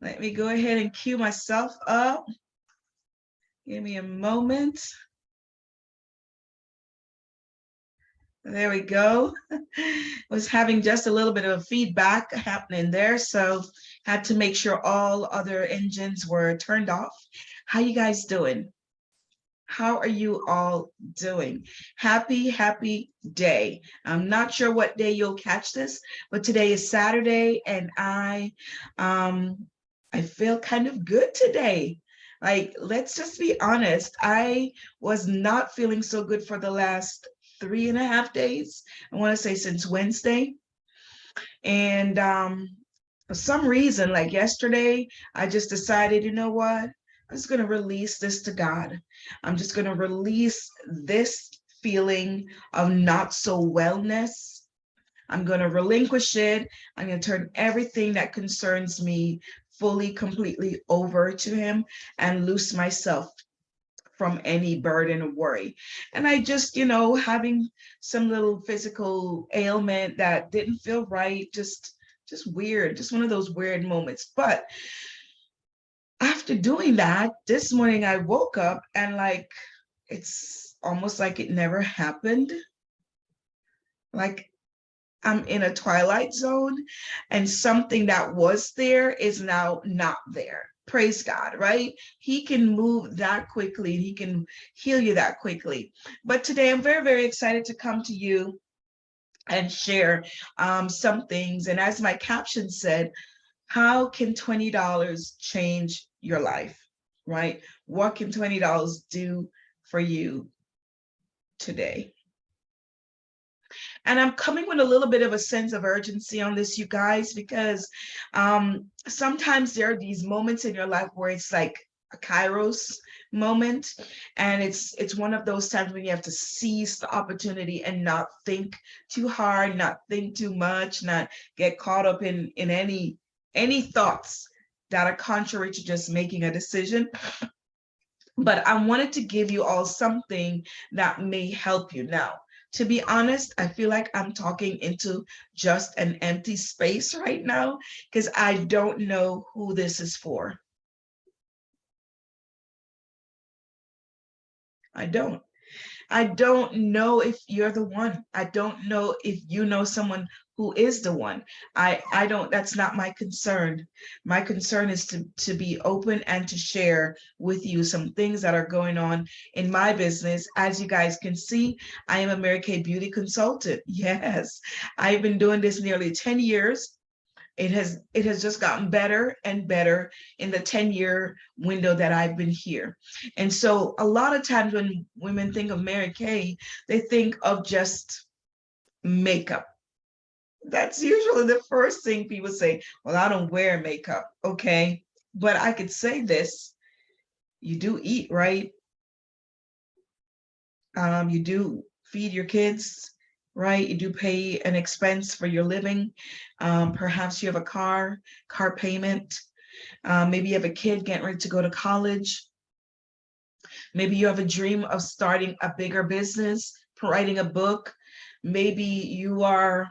Let me go ahead and cue myself up. Give me a moment. There we go. Was having just a little bit of feedback happening there, so had to make sure all other engines were turned off. How you guys doing? How are you all doing? Happy day. I'm not sure what day you'll catch this, but today is Saturday and I feel kind of good today. Like, let's just be honest. I was not feeling so good for the last 3.5 days. I want to say since Wednesday. And for some reason, like yesterday, I just decided, you know what? I'm just going to release this to God. I'm just going to release this feeling of not so wellness. I'm going to relinquish it. I'm going to turn everything that concerns me fully, completely over to Him and loose myself from any burden or worry. And I just, having some little physical ailment that didn't feel right, just weird, just one of those weird moments. But after doing that, this morning I woke up and it's almost like it never happened. Like I'm in a twilight zone and something that was there is now not there. Praise God, right? He can move that quickly. He can heal you that quickly. But today I'm very, very excited to come to you and share some things. And as my caption said, how can $20 change your life, right? What can $20 do for you today? And I'm coming with a little bit of a sense of urgency on this, you guys, because sometimes there are these moments in your life where it's like a Kairos moment. And it's one of those times when you have to seize the opportunity and not think too hard, not think too much, not get caught up in any thoughts that are contrary to just making a decision. But I wanted to give you all something that may help you. Now, to be honest, I feel like I'm talking into just an empty space right now because I don't know who this is for. I don't. I don't know if you're the one. I don't know if you know someone who is the one. I don't, that's not my concern. My concern is to be open and to share with you some things that are going on in my business. As you guys can see, I am a Mary Kay beauty consultant. Yes, I've been doing this nearly 10 years. It has just gotten better and better in the 10-year window that I've been here. And so a lot of times when women think of Mary Kay, they think of just makeup. That's usually the first thing people say. Well, I don't wear makeup. Okay. But I could say this, you do eat, right? You do feed your kids, right? You do pay an expense for your living. Perhaps you have a car payment. Maybe you have a kid getting ready to go to college. Maybe you have a dream of starting a bigger business, writing a book. Maybe you are,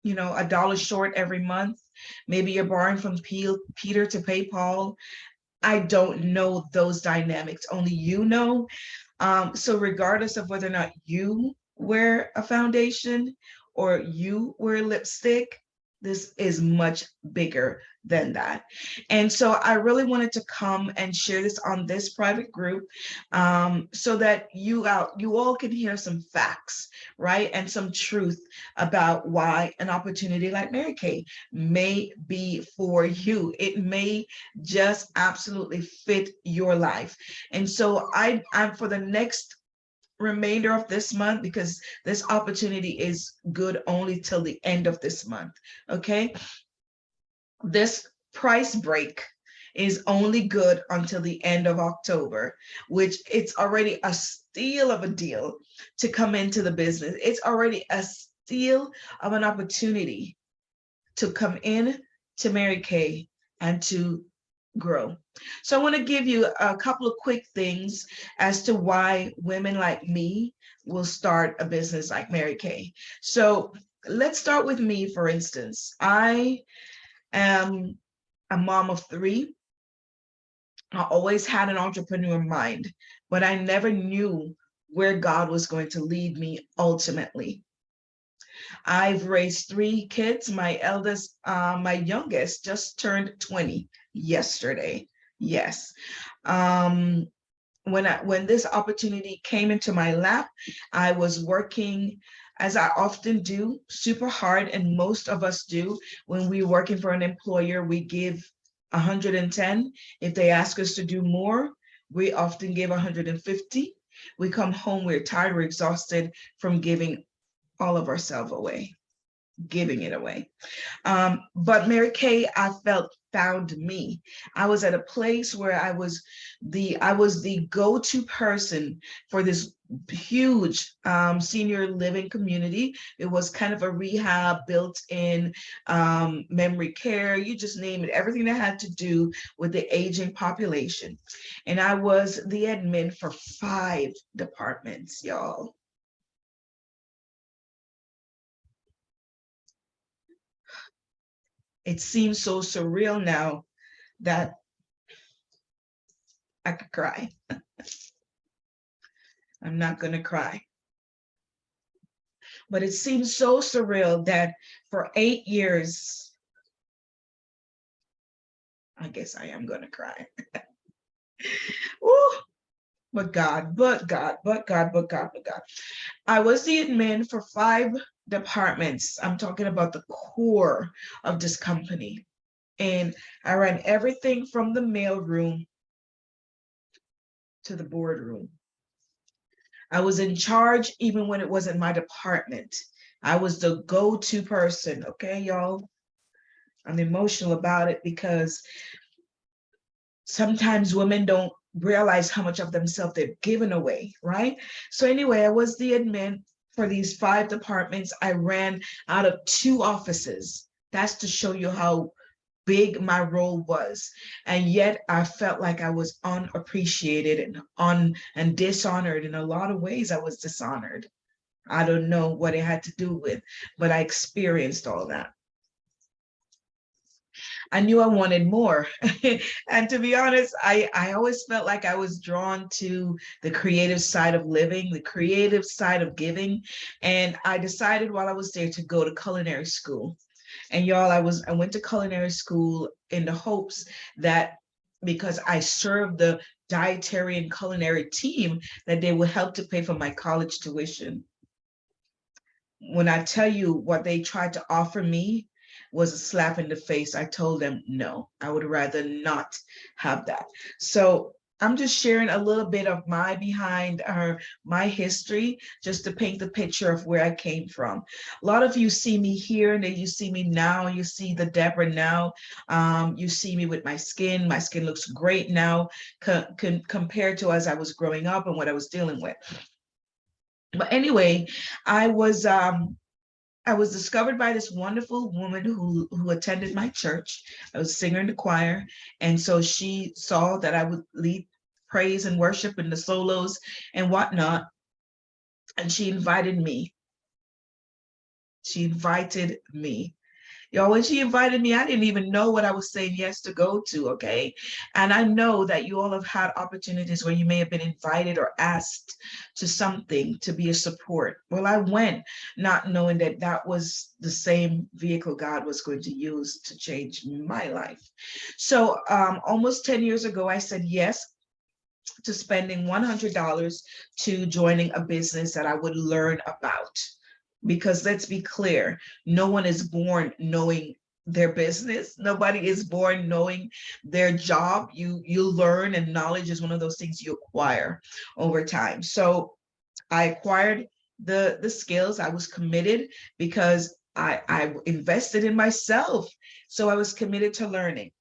$1 short every month. Maybe you're borrowing from Peter to pay Paul. I don't know those dynamics. Only you know. So regardless of whether or not you wear a foundation or you wear lipstick, this is much bigger than that. And so I really wanted to come and share this on this private group so that you all can hear some facts, right? And some truth about why an opportunity like Mary Kay may be for you. It may just absolutely fit your life. And so I'm for the next remainder of this month, because this opportunity is good only till the end of this month. Okay. This price break is only good until the end of October, which it's already a steal of a deal to come into the business. It's already a steal of an opportunity to come in to Mary Kay and to grow. So I want to give you a couple of quick things as to why women like me will start a business like Mary Kay. So let's start with me, for instance. I am a mom of three. I always had an entrepreneur mind, but I never knew where God was going to lead me ultimately. I've raised three kids. My youngest just turned 20 yesterday. Yes. Um, when this opportunity came into my lap, I was working, as I often do, super hard, and most of us do. When we're working for an employer, we give 110. If they ask us to do more, we often give 150. We come home, we're tired, we're exhausted from giving all of ourselves away, giving it away. But Mary Kay, I felt found me. I was at a place where I was the go-to person for this huge senior living community. It was kind of a rehab built in, memory care, you just name it, everything that had to do with the aging population. And I was the admin for 5 departments, y'all. It seems so surreal now that I could cry. I'm not going to cry. But it seems so surreal that for 8 years, I guess I am going to cry. Ooh, but God, but God, but God, but God, but God. I was the admin for 5 departments. I'm talking about the core of this company. And I ran everything from the mail room to the boardroom. I was in charge even when it wasn't my department. I was the go-to person. Okay, y'all. I'm emotional about it because sometimes women don't realize how much of themselves they've given away, right? So anyway, I was the admin for these 5 departments. I ran out of 2 offices. That's to show you how big my role was. And yet I felt like I was unappreciated and dishonored. In a lot of ways, I was dishonored. I don't know what it had to do with, but I experienced all that. I knew I wanted more. And to be honest, I always felt like I was drawn to the creative side of living, the creative side of giving. And I decided while I was there to go to culinary school. And y'all, I went to culinary school in the hopes that because I served the dietary and culinary team, that they would help to pay for my college tuition. When I tell you what they tried to offer me was a slap in the face, I told them no, I would rather not have that. So I'm just sharing a little bit of my behind or my history just to paint the picture of where I came from. A lot of you see me here and then you see me now, you see the Deborah now. You see me with my skin. My skin looks great now compared to as I was growing up and what I was dealing with. But anyway, I was um, I was discovered by this wonderful woman who attended my church. I was a singer in the choir, and so she saw that I would lead praise and worship in the solos and whatnot, and she invited me. She invited me. Y'all, when she invited me, I didn't even know what I was saying yes to go to, okay? And I know that you all have had opportunities where you may have been invited or asked to something to be a support. Well, I went not knowing that that was the same vehicle God was going to use to change my life. So almost 10 years ago, I said yes to spending $100 to joining a business that I would learn about. Because let's be clear, no one is born knowing their business. Nobody is born knowing their job. You learn, and knowledge is one of those things you acquire over time. So I acquired the skills. I was committed because I invested in myself. So I was committed to learning.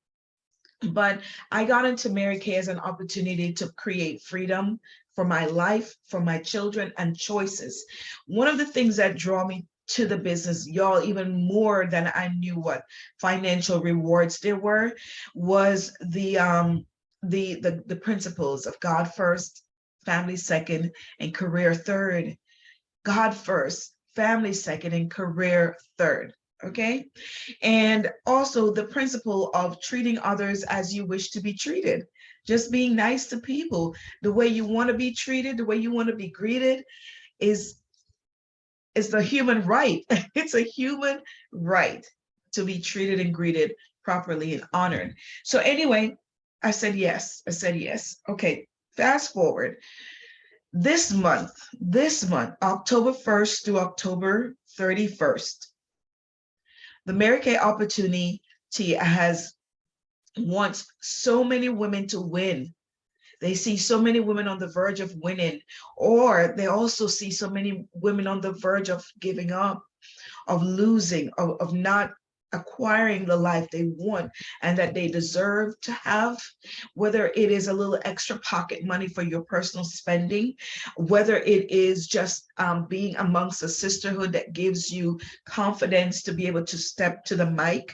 But I got into Mary Kay as an opportunity to create freedom for my life, for my children, and choices. One of the things that draw me to the business, y'all, even more than I knew what financial rewards there were, was the principles of God first, family second, and career third. God first, family second, and career third. Okay. And also the principle of treating others as you wish to be treated. Just being nice to people, the way you want to be treated, the way you want to be greeted is is the human right. It's a human right to be treated and greeted properly and honored. So anyway, I said yes. I said yes. Okay, fast forward. This month, October 1st through October 31st, the Mary Kay opportunity has wants so many women to win. They see so many women on the verge of winning, or they also see so many women on the verge of giving up, of losing, of not acquiring the life they want and that they deserve to have, whether it is a little extra pocket money for your personal spending, whether it is just being amongst a sisterhood that gives you confidence to be able to step to the mic.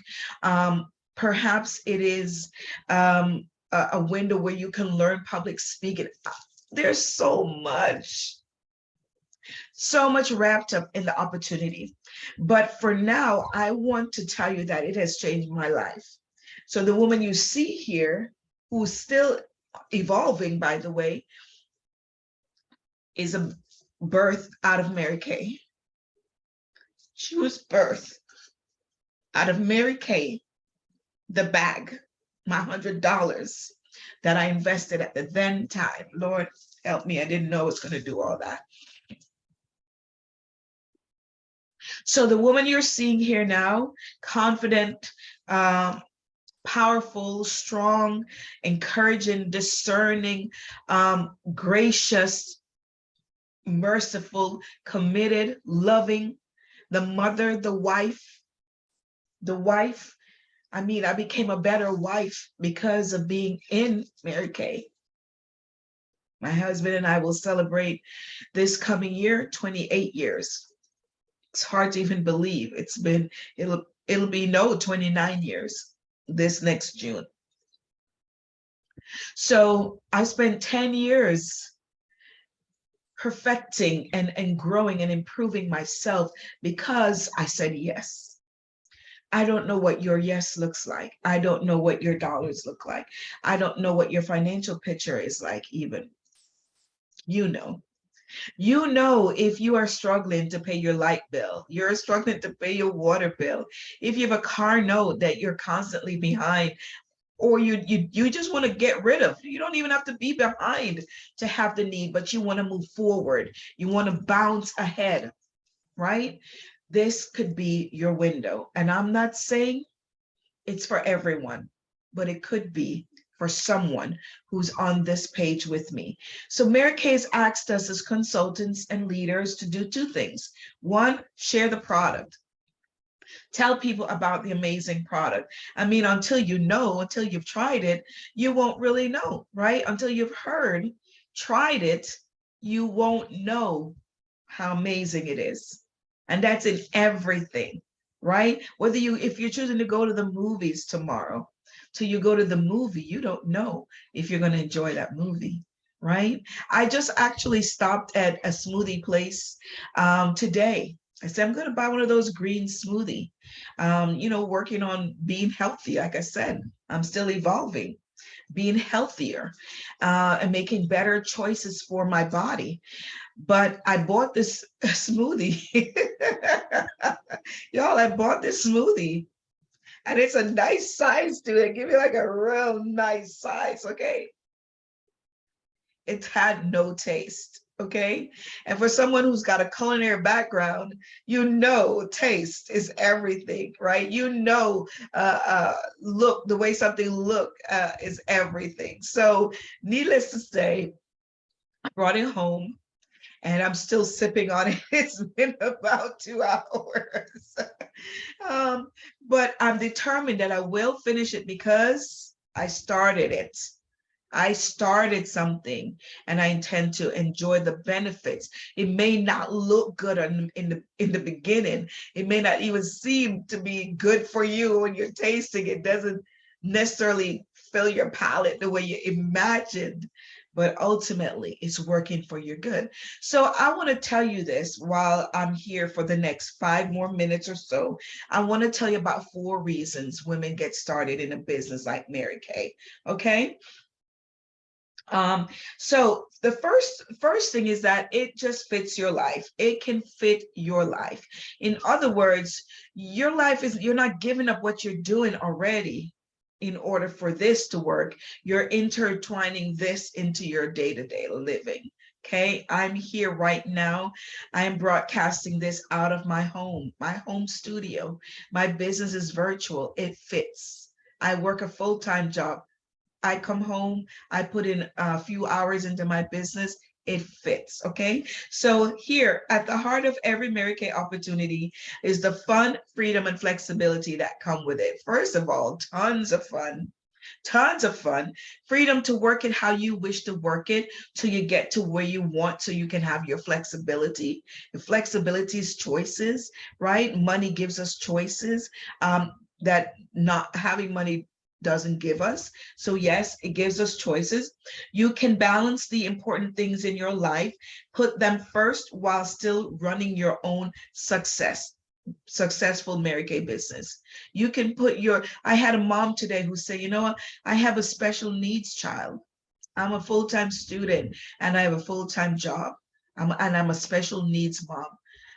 Perhaps it is a window where you can learn public speaking. There's so much wrapped up in the opportunity. But for now, I want to tell you that it has changed my life. So the woman you see here, who's still evolving, by the way, is a birth out of Mary Kay. She was birthed out of Mary Kay, the bag, my $100 that I invested at the then time. Lord help me, I didn't know it was going to do all that. So the woman you're seeing here now, confident, powerful, strong, encouraging, discerning, gracious, merciful, committed, loving, the mother, the wife. I mean, I became a better wife because of being in Mary Kay. My husband and I will celebrate this coming year 28 years. It's hard to even believe. It'll be 29 years this next June. So I spent 10 years perfecting and growing and improving myself because I said yes. I don't know what your yes looks like. I don't know what your dollars look like. I don't know what your financial picture is like even. You know. You know, if you are struggling to pay your light bill, you're struggling to pay your water bill, if you have a car note that you're constantly behind, or you just want to get rid of. You don't even have to be behind to have the need, but you want to move forward. You want to bounce ahead, right? This could be your window. And I'm not saying it's for everyone, but it could be for someone who's on this page with me. So Mary Kay has asked us as consultants and leaders to do two things. One, share the product. Tell people about the amazing product. I mean, until you've tried it, you won't really know, right? Until you've tried it, you won't know how amazing it is. And that's in everything, right? If you're choosing to go to the movies tomorrow, till you go to the movie, you don't know if you're going to enjoy that movie, right? I just actually stopped at a smoothie place today. I said, I'm going to buy one of those green smoothie. Working on being healthy. Like I said, I'm still evolving, being healthier, and making better choices for my body. But I bought this smoothie. Y'all, I bought this smoothie. And it's a nice size to it. Give me like a real nice size, okay? It had no taste, okay? And for someone who's got a culinary background, taste is everything, right? Look, the way something look is everything. So needless to say, I brought it home and I'm still sipping on it. It's been about 2 hours. But I'm determined that I will finish it because I started it. I started something and I intend to enjoy the benefits. It may not look good in the beginning. It may not even seem to be good for you when you're tasting it. It doesn't necessarily fill your palate the way you imagined. but ultimately it's working for your good. So I want to tell you this while I'm here for the next 5 more minutes or so. I want to tell you about 4 reasons women get started in a business like Mary Kay. Okay. Um, so the first thing is that it just fits your life. It can fit your life. In other words, your life is, you're not giving up what you're doing already in order for this to work. You're intertwining this into your day-to-day living. Okay, I'm here right now. I am broadcasting this out of my home studio. My business is virtual. It fits. I work a full-time job. I come home, I put in a few hours into my business, it fits. Okay. So here at the heart of every Mary Kay opportunity is the fun, freedom, and flexibility that come with it. First of all, tons of fun, freedom to work it how you wish to work it till you get to where you want, so you can have your flexibility. The flexibility is choices, right? Money gives us choices that not having money doesn't give us. So yes, it gives us choices. You can balance the important things in your life, put them first while still running your own successful Mary Kay business. You can put your, I had a mom today who said, you know what, I have a special needs child. I'm a full-time student and I have a full-time job. I'm a special needs mom.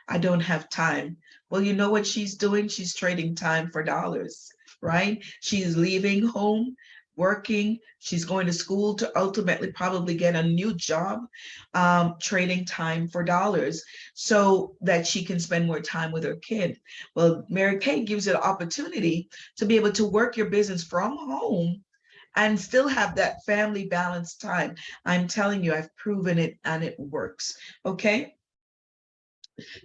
I don't have time. Well, you know what she's doing? She's trading time for dollars, right? She's leaving home, working. She's going to school to ultimately probably get a new job, trading time for dollars so that she can spend more time with her kid. Well, Mary Kay gives you the opportunity to be able to work your business from home and still have that family balanced time. I'm telling you, I've proven it and it works. Okay.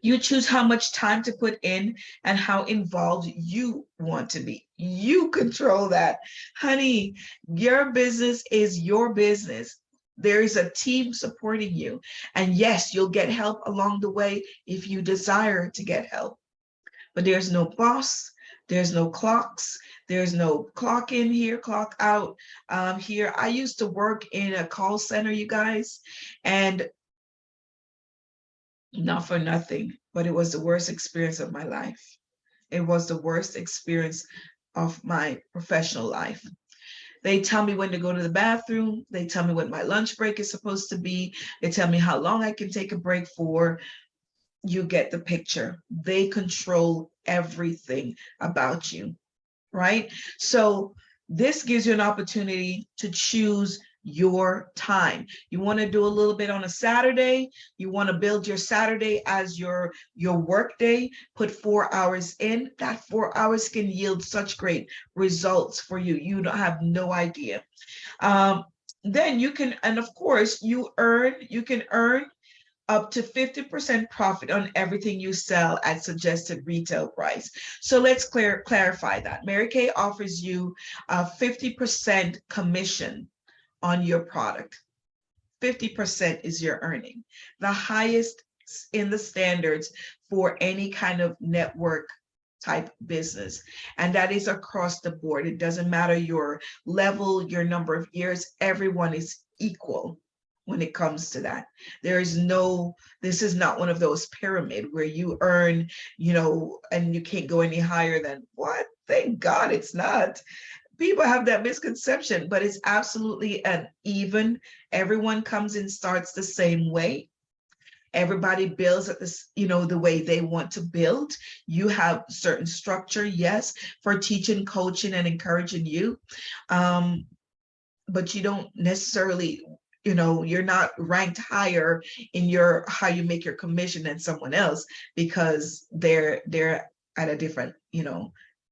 You choose how much time to put in and how involved you want to be. You control that. Honey, your business is your business. There is a team supporting you. And yes, you'll get help along the way if you desire to get help. But there's no boss, there's no clocks, there's no clock in here, clock out here. I used to work in a call center, you guys, and not for nothing, but it was the worst experience of my life. It was the worst experience of my professional life. They tell me when to go to the bathroom. They tell me what my lunch break is supposed to be. They tell me how long I can take a break for. You get the picture. They control everything about you, right? So this gives you an opportunity to choose your time. You want to do a little bit on a Saturday, you want to build your Saturday as your work day, put 4 hours in. That 4 hours can yield such great results for you. You don't have no idea. Then you can, and of course you can earn up to 50% profit on everything you sell at suggested retail price. So let's clarify that. Mary Kay offers you a 50% commission on your product. 50% is your earning, the highest in the standards for any kind of network type business. And that is across the board. It doesn't matter your level, your number of years, everyone is equal when it comes to that. There is no, this is not one of those pyramid where you earn, and you can't go any higher than what? Thank God it's not. People have that misconception, but it's absolutely an even. Everyone comes and starts the same way. Everybody builds at this, the way they want to build. You have certain structure, yes, for teaching, coaching, and encouraging you. But you don't necessarily, you're not ranked higher in your how you make your commission than someone else because they're at a different,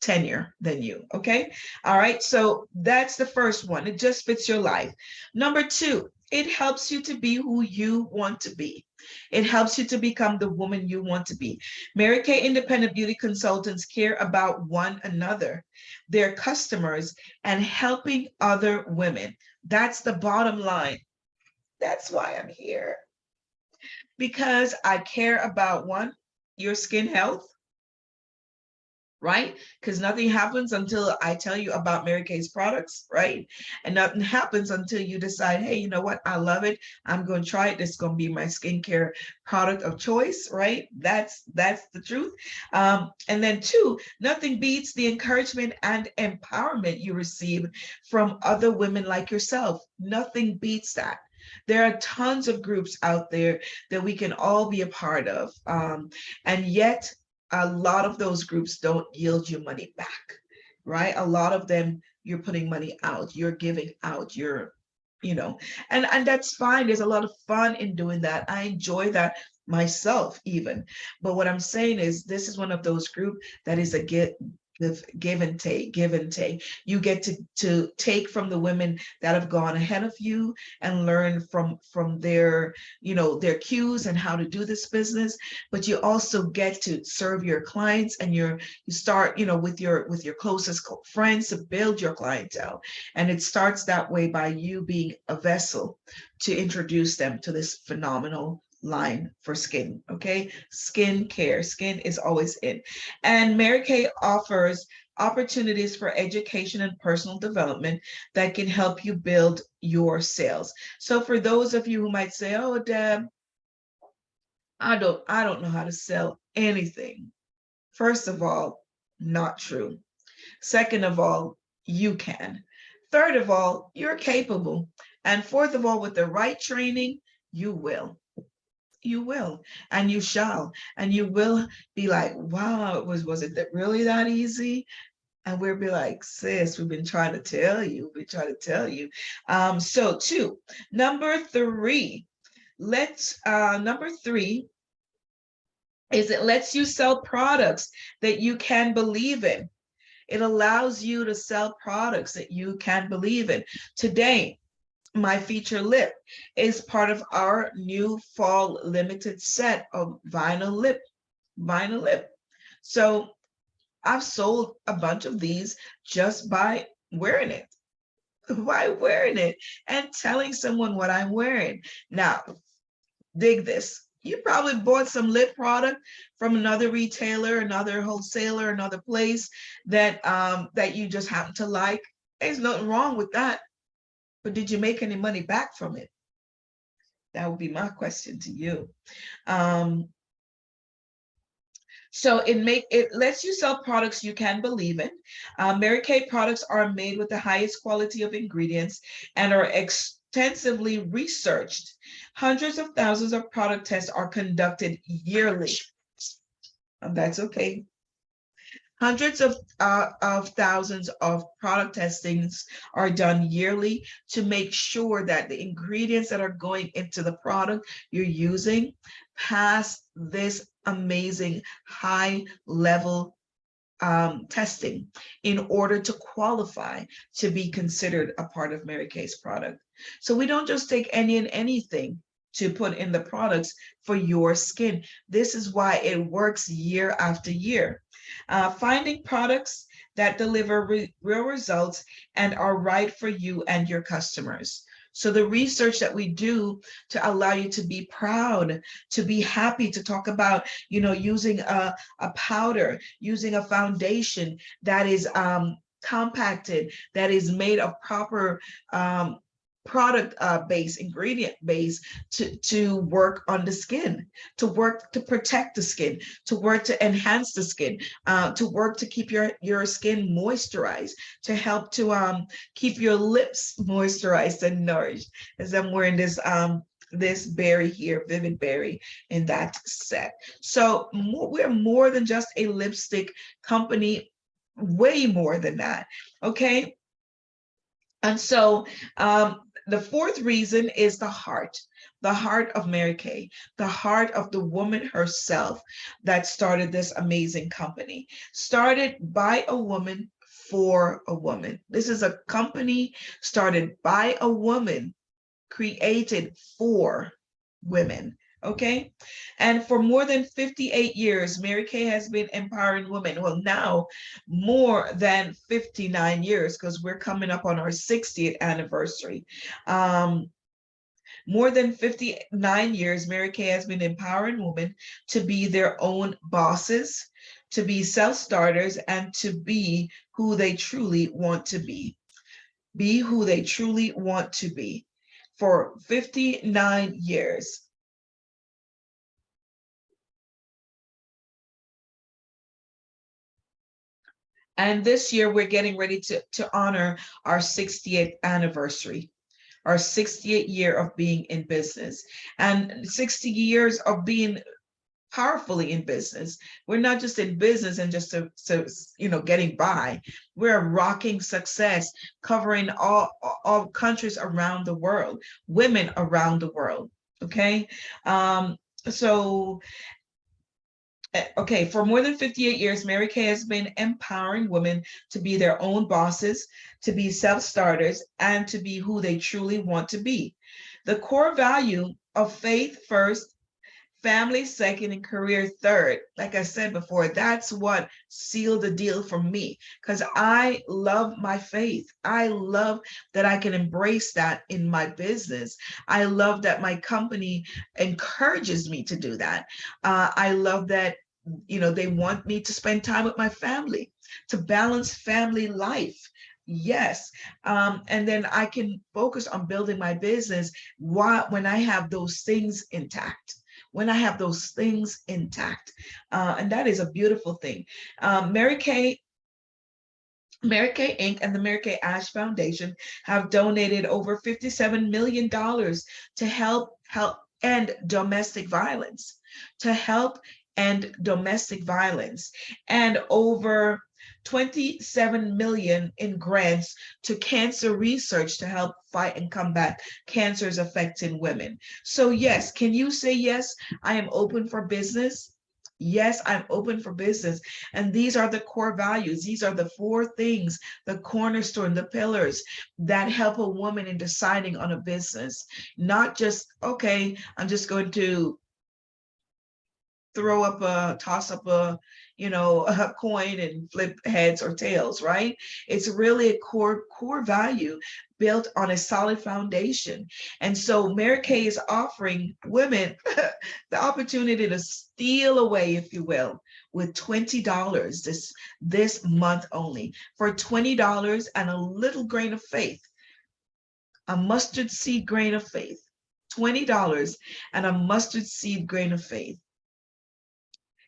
tenure than you. Okay. All right. So that's the first one. It just fits your life. Number two, it helps you to be who you want to be. It helps you to become the woman you want to be. Mary Kay independent beauty consultants care about one another, their customers, and helping other women. That's the bottom line. That's why I'm here. Because I care about one, your skin health, right? Because nothing happens until I tell you about Mary Kay's products, right? And nothing happens until you decide, hey, you know what? I love it. I'm going to try it. This is going to be my skincare product of choice, right? That's the truth. And then two, nothing beats the encouragement and empowerment you receive from other women like yourself. Nothing beats that. There are tons of groups out there that we can all be a part of. And yet a lot of those groups don't yield you money back, right? A lot of them, you're putting money out, you're giving out, you're, you know, and that's fine. There's a lot of fun in doing that. I enjoy that myself even. But what I'm saying is this is one of those groups that is a give and take, give and take. You get to take from the women that have gone ahead of you and learn from their, you know, their cues and how to do this business. But you also get to serve your clients, and you start, you know, with your closest friends to build your clientele. And it starts that way by you being a vessel to introduce them to this phenomenal line for skin. Okay, skin care, skin is always in. And Mary Kay offers opportunities for education and personal development that can help you build your sales. So for those of you who might say, oh, Deb, I don't know how to sell anything. First of all, not true. Second of all, you can. Third of all, you're capable. And fourth of all, with the right training, you will. You will, and you shall, and you will be like, wow, was it really that easy? And we'll be like, sis, we've been trying to tell you, we've been trying to tell you. So two, number three, number three is it lets you sell products that you can believe in. It allows you to sell products that you can believe in. Today, my feature lip is part of our new fall limited set of vinyl lip. So I've sold a bunch of these just by wearing it, by wearing it and telling someone what I'm wearing. Now, dig this. You probably bought some lip product from another retailer, another wholesaler, another place that you just happen to like. There's nothing wrong with that. But did you make any money back from it? That would be my question to you. So it lets you sell products you can believe in. Mary Kay products are made with the highest quality of ingredients and are extensively researched. Hundreds of thousands of product tests are conducted yearly. And that's okay. Hundreds of thousands of product testings are done yearly to make sure that the ingredients that are going into the product you're using pass this amazing high level testing in order to qualify to be considered a part of Mary Kay's product. So we don't just take any and anything to put in the products for your skin. This is why it works year after year. Finding products that deliver real results and are right for you and your customers. So the research that we do to allow you to be proud, to be happy, to talk about, you know, using a powder, using a foundation that is compacted, that is made of proper product base, ingredient base to work on the skin, to work to protect the skin, to work to enhance the skin, to work to keep your skin moisturized, to help to keep your lips moisturized and nourished. As I'm wearing this berry here, Vivid Berry, in that set. So we're more than just a lipstick company, way more than that. Okay. And so the fourth reason is the heart of Mary Kay, the heart of the woman herself that started this amazing company, started by a woman for a woman. This is a company started by a woman, created for women. Okay. And for more than 58 years, Mary Kay has been empowering women. Well, now more than 59 years, because we're coming up on our 60th anniversary. More than 59 years, Mary Kay has been empowering women to be their own bosses, to be self-starters, and to be who they truly want to be. Be who they truly want to be. For 59 years. And this year, we're getting ready to honor our 60th anniversary, our 60th year of being in business, and 60 years of being powerfully in business. We're not just in business and just getting by. We're rocking success, covering all countries around the world, women around the world. Okay. So Okay, for more than 58 years, Mary Kay has been empowering women to be their own bosses, to be self-starters, and to be who they truly want to be. The core value of faith first, family second, and career third. Like I said before, that's what sealed the deal for me, because I love my faith. I love that I can embrace that in my business. I love that my company encourages me to do that. I love that they want me to spend time with my family, to balance family life. Yes. And then I can focus on building my business when I have those things intact. When I have those things intact. And that is a beautiful thing. Mary Kay Inc. and the Mary Kay Ash Foundation have donated over $57 million to help end domestic violence, to help end domestic violence, and over 27 million in grants to cancer research to help fight and combat cancers affecting women. So yes, can you say yes, I am open for business? Yes, I'm open for business. And these are the core values. These are the four things, the cornerstone, the pillars that help a woman in deciding on a business. Not just, okay, I'm just going to toss up a coin and flip heads or tails, right? It's really a core value built on a solid foundation. And so Mary Kay is offering women the opportunity to steal away, if you will, with $20 this month only. For $20 and a little grain of faith, a mustard seed grain of faith, $20 and a mustard seed grain of faith,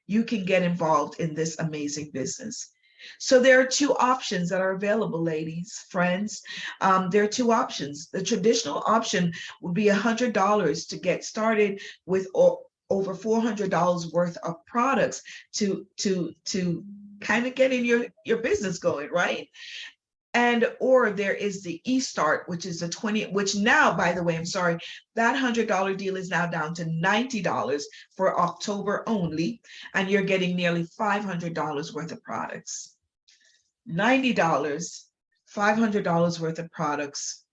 you can get involved in this amazing business. So there are two options that are available, ladies, friends. There are two options. The traditional option would be $100 to get started with over $400 worth of products to kind of get in your business going, right? Or there is the eStart, which is the 20, which now, by the way, I'm sorry, that $100 deal is now down to $90 for October only, and you're getting nearly $500 worth of products. $90, $500 worth of products.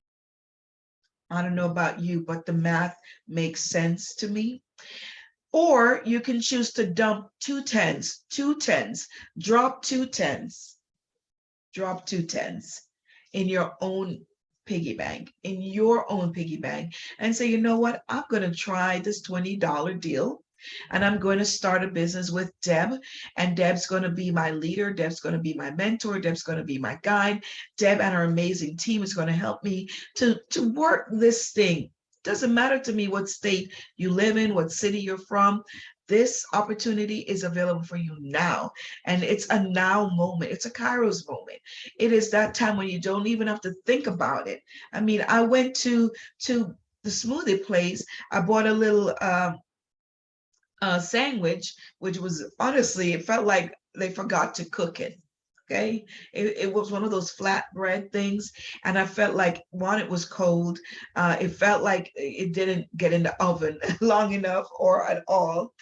I don't know about you, but the math makes sense to me. Or you can choose to dump two tens, drop two tens in your own piggy bank, and say, you know what, I'm going to try this $20 deal, and I'm going to start a business with Deb, and Deb's going to be my leader. Deb's going to be my mentor. Deb's going to be my guide. Deb and her amazing team is going to help me to work this thing. Doesn't matter to me what state you live in, what city you're from. This opportunity is available for you now. And it's a now moment. It's a Kairos moment. It is that time when you don't even have to think about it. I mean, I went to the smoothie place. I bought a little sandwich, which was, honestly, it felt like they forgot to cook it. Okay, it was one of those flatbread things, and I felt like, one, it was cold. It felt like it didn't get in the oven long enough or at all.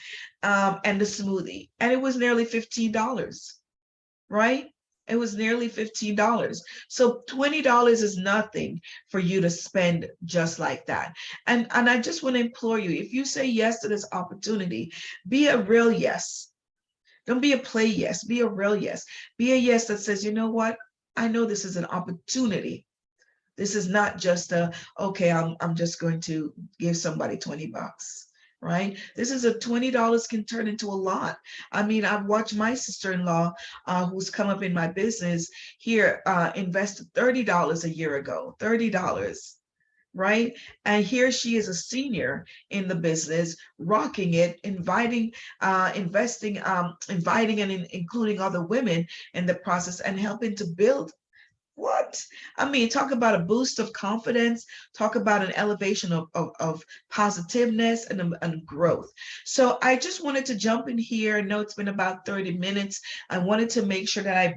And the smoothie, and it was nearly $15, right? It was nearly $15. So $20 is nothing for you to spend just like that. And I just want to implore you, if you say yes to this opportunity, be a real yes. Don't be a play yes, be a real yes. Be a yes that says, you know what? I know this is an opportunity. This is not just okay, I'm just going to give somebody $20. right? This is a $20 can turn into a lot. I mean, I've watched my sister-in-law, who's come up in my business here, invested $30 a year ago, $30, right? And here she is, a senior in the business, rocking it, inviting and including other women in the process and helping to build. What? I mean, talk about a boost of confidence, talk about an elevation of positiveness and growth. So I just wanted to jump in here. I know it's been about 30 minutes. I wanted to make sure that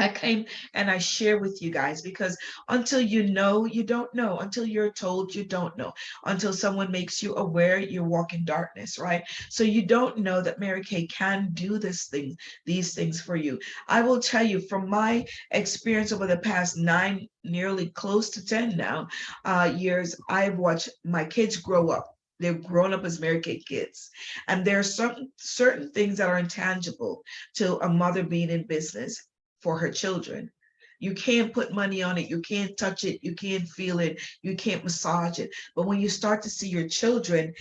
I came and I share with you guys, because until you know, you don't know. Until you're told, you don't know. Until someone makes you aware, you walk in darkness, right? So you don't know that Mary Kay can do these things for you. I will tell you from my experience over the past 9, nearly close to 10 now, years, I've watched my kids grow up. They've grown up as Mary Kay kids. And there are certain things that are intangible to a mother being in business for her children. You can't put money on it. You can't touch it. You can't feel it. You can't massage it. But when you start to see your children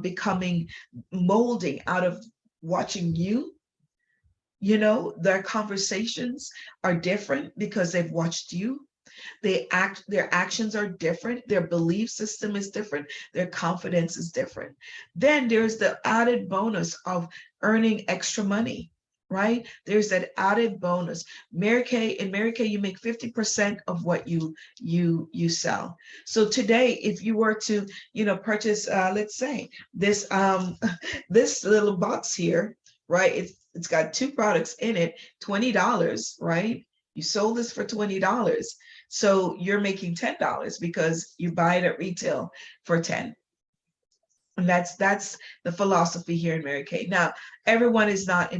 becoming, molding out of watching you, their conversations are different because they've watched you. Their actions are different, their belief system is different, their confidence is different. Then there's the added bonus of earning extra money, right? There's that added bonus. In Mary Kay, you make 50% of what you sell. So today, if you were to, purchase, let's say this this little box here, right? It's got 2 products in it, $20, right? You sold this for $20. So you're making $10 because you buy it at retail for 10. And that's the philosophy here in Mary Kay. Now, everyone is not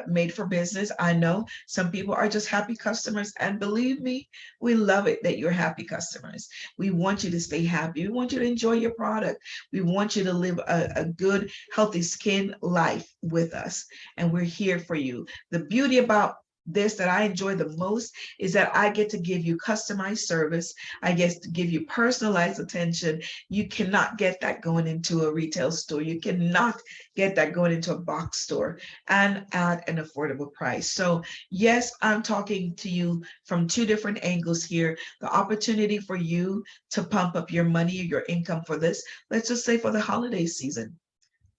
made for business. I know some people are just happy customers, and believe me, we love it that you're happy customers. We want you to stay happy. We want you to enjoy your product. We want you to live a good, healthy skin life with us, and we're here for you. The beauty about this that I enjoy the most is that I get to give you customized service. I get to give you personalized attention. You cannot get that going into a retail store. You cannot get that going into a box store, and at an affordable price. So yes, I'm talking to you from 2 different angles here. The opportunity for you to pump up your money, your income for this, let's just say for the holiday season.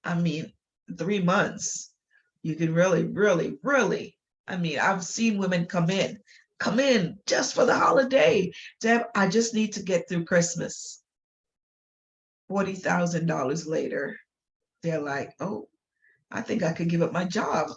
I mean, 3 months, you can really, really, really, I mean, I've seen women come in just for the holiday. Deb, I just need to get through Christmas. $40,000 later, they're like, oh, I think I could give up my job.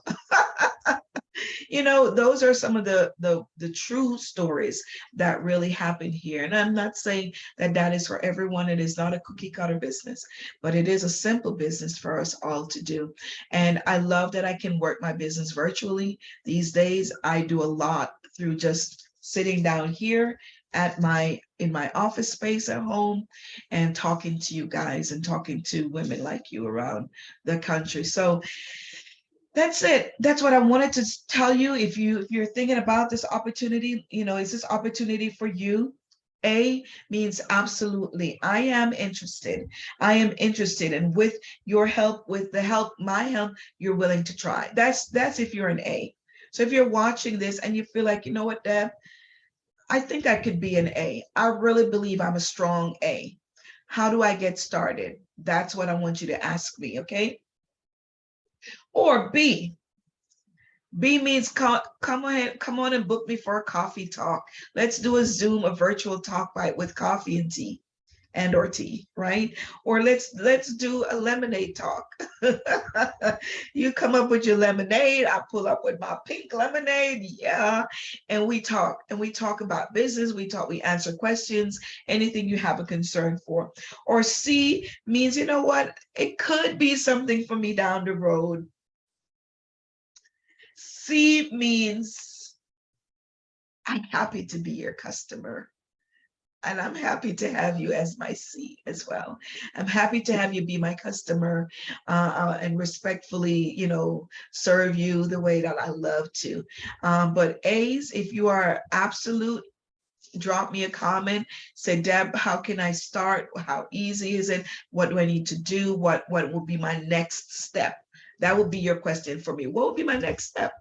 Those are some of the true stories that really happen here. And I'm not saying that is for everyone. It is not a cookie cutter business, but it is a simple business for us all to do. And I love that I can work my business virtually. These days, I do a lot through just sitting down here in my office space at home and talking to you guys and talking to women like you around the country. So that's it. That's what I wanted to tell you. If you're thinking about this opportunity, is this opportunity for you? A means absolutely. I am interested. I am interested. And with your help, with the help, my help, you're willing to try. That's if you're an A. So if you're watching this and you feel like, you know what, Deb, I think I could be an A. I really believe I'm a strong A. How do I get started? That's what I want you to ask me, okay? Or B. B means come on and book me for a coffee talk. Let's do a Zoom, a virtual talk bite with coffee and tea or tea, right? Or let's do a lemonade talk. You come up with your lemonade, I pull up with my pink lemonade, yeah, and we talk about business. We answer questions, anything you have a concern for. Or C means, you know what? It could be something for me down the road. C means I'm happy to be your customer. And I'm happy to have you as my C as well. I'm happy to have you be my customer and respectfully, serve you the way that I love to. But A's, if you are absolute drop me a comment. Say, Deb, how can I start? How easy is it? What do I need to do? What will be my next step? That would be your question for me. What would be my next step?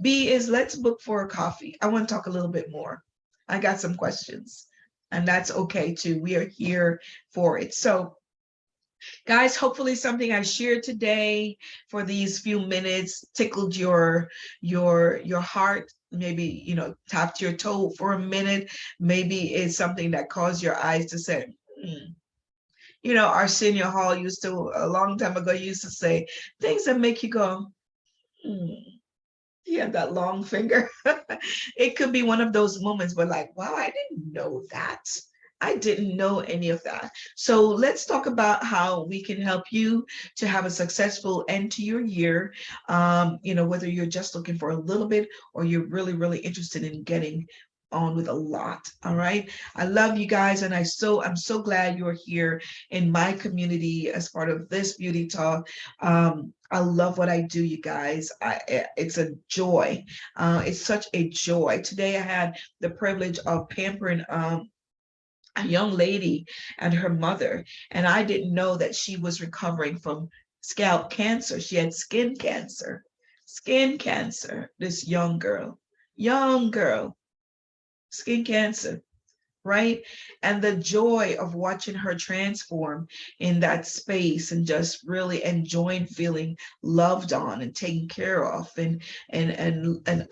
B is, let's book for a coffee. I want to talk a little bit more. I got some questions, and that's okay too. We are here for it. So guys, hopefully something I shared today for these few minutes tickled your heart. Maybe, tapped your toe for a minute. Maybe it's something that caused your eyes to say, hmm. Arsenio Hall used to, a long time ago, used to say things that make you go, hmm. He had that long finger. It could be one of those moments where, like, wow, I didn't know that. I didn't know any of that. So let's talk about how we can help you to have a successful end to your year. Whether you're just looking for a little bit or you're really, really interested in getting on with a lot. All right. I love you guys. And I'm so glad you're here in my community as part of this beauty talk. I love what I do, you guys. It's a joy. It's such a joy. Today I had the privilege of pampering a young lady and her mother, and I didn't know that she was recovering from scalp cancer. She had skin cancer. Skin cancer. This young girl, skin cancer, right? And the joy of watching her transform in that space and just really enjoying feeling loved on and taken care of and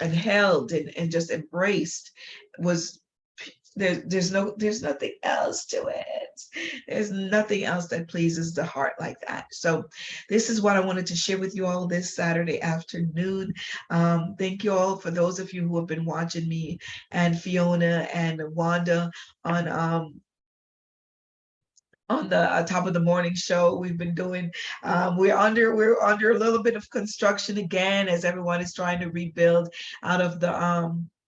held and just embraced was there's nothing else to it. There's nothing else that pleases the heart like that. So this is what I wanted to share with you all this Saturday afternoon. Thank you all for those of you who have been watching me and Fiona and Wanda on the top of the morning show we've been doing. We're under a little bit of construction again as everyone is trying to rebuild out of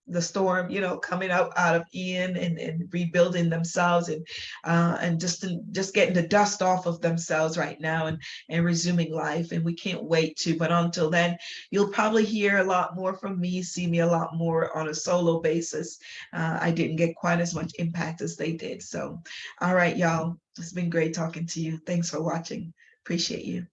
the storm, coming up out of Ian and rebuilding themselves and just getting the dust off of themselves right now and resuming life. And we can't wait to. But until then, you'll probably hear a lot more from me, see me a lot more on a solo basis. I didn't get quite as much impact as they did. So, all right, y'all. It's been great talking to you. Thanks for watching. Appreciate you.